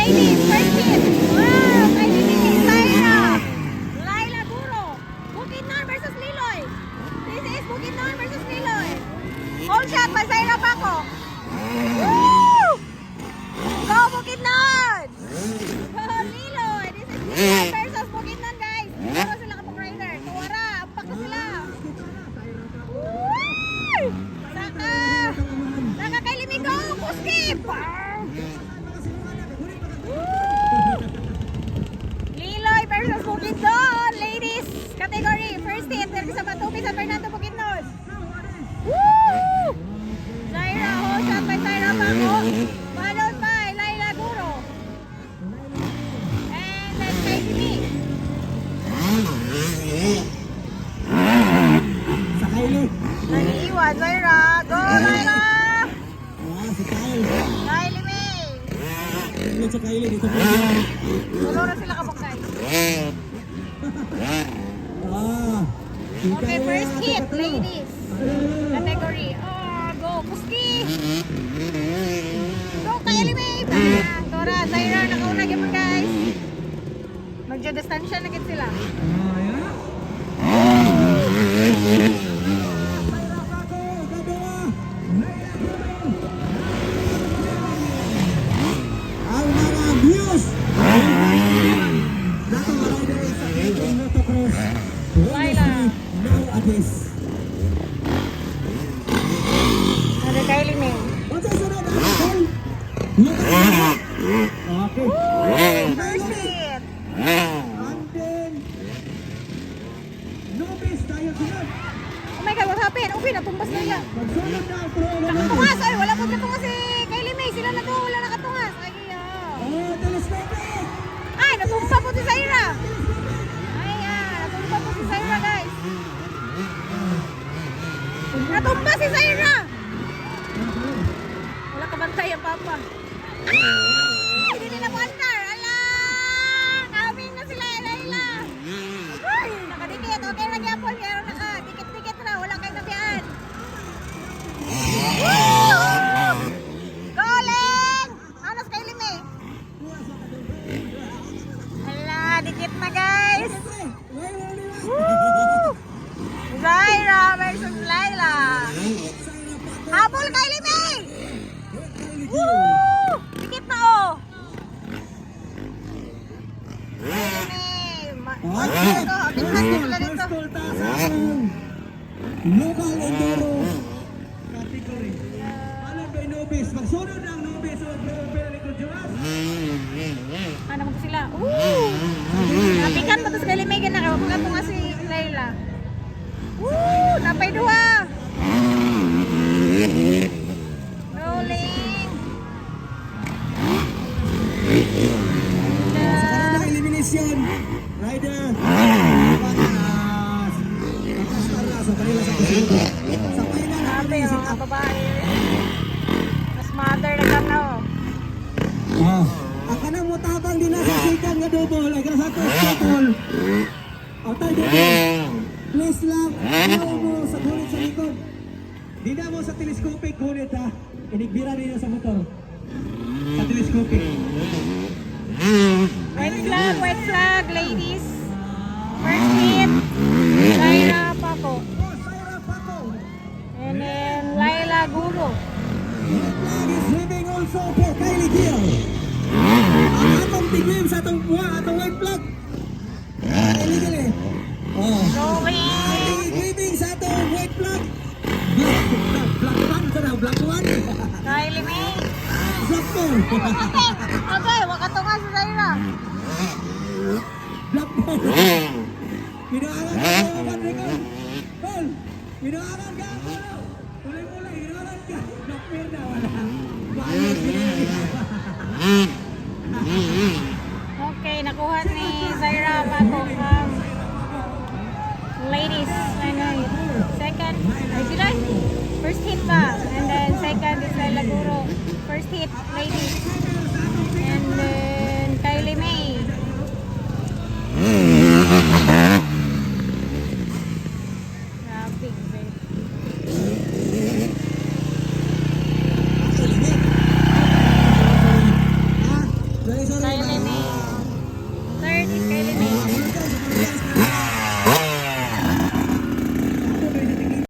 ladies, first hit. Wow, Kylie May, Zaira, Laila Guro. Bukidnon versus Liloy. This is Bukidnon versus Liloy. Home shot by Zaira Paco. Woo! Go Bukidnon! Go Liloy! This is Liloy versus Bukidnon, guys. Dito sila kapag rider. Tuwara, ampak na sila. Woo! Saka Kylie May, go! Puskip! Liloy versus Bukidnon, ladies category, first hit, sa Matupi sa Fernando Bukidnon. Woo! Zaira, whole shot by Zaira Paco, followed by Laila Guro. And then Kylie May. Sa Kylie. Naniiwan, Zaira, go Laila! Si Kylie. Kylie May. Ulit sa Kylie dito po. Tulo na sila kabukay. Okay, first hit, ladies. Category. Oh, go, Puski. Go, Kylie May. Bang. Dora, Zaira, nakauna gyud guys. Magja-distansya na gid sila. Ang mga views. Dato marider sa Philippine Motocross. Laila. Nowadays. Ada Kylie May. What's that sunod? Okay. First hit. And then Nobis tayo sunod. Oh my God, what happened? Okay, natumbas na nila. Magsunod na ang pro. Nakatungas. Ay, wala po katungas si Kylie May. Sila na to, wala nakatungas. Ay, Telescopic. ay, natumpa po si Zaira. Ay, natumpa po si Zaira, guys. Natumpa si Zaira. Wala ka bantay ang papa. Hindi nila po andar. Ala! Kaming na sila, Laila. Ay, nakadikit. Okay lang yan po. Pero nakadikit-dikit na. Wala kayong nabiyaan. Galing! Anas Kylie May. Ala, dikit na guys. Woo! Zaira versus Laila. Habol Kylie May. Woo! Dikit na oh. Kylie May. Tingnan nila dito. Escolta sa ating local enduro category. Alam ba Nobis? Magsunod ang Nobis o Global Endurance. Ano mo sila? Woo! Napikan mo to sa Kylie May na kayo. Pagkato nga si Laila. Woo! Napay duha. Rolling. Sa kanan elimination, rider. Sa kanila sa kusunod. Sa final Sabi natin oh, babae. Mas mother na gana oh. ang kanang mutabang din na sa second nga double. Ay sa to double. Atay dito. Please lang. Ayaw mo sa gunit sa likod. Di na mo sa telescopic gunit ha. Inigbira din sa motor. Sa telescopic. White flag, ladies. First hit, Zaira Paco. Zaira Paco. And then Laila Guro. Red flag is leaving also for Kylie Gill. Ang atong tiglim sa atong buha, atong white flag. Illegal eh. Rolling. Leaving sa atong white flag. Black one, ito na, black one. Kylie May. Black four. Okay, wakato nga si Zaira. Black four. Pinaaran ka, Patrick. Paul, pinaaran ka. Tuloy-tuloy, pinaaran ka. Black four na, wala. Bayad Okay, nakuha ni Zaira Paco ang ladies. Second, ay sila? First hit pa. And then second is Laila Guro. First hit, ladies. And then Kylie May. Grabe, babe. Sorry, sorry.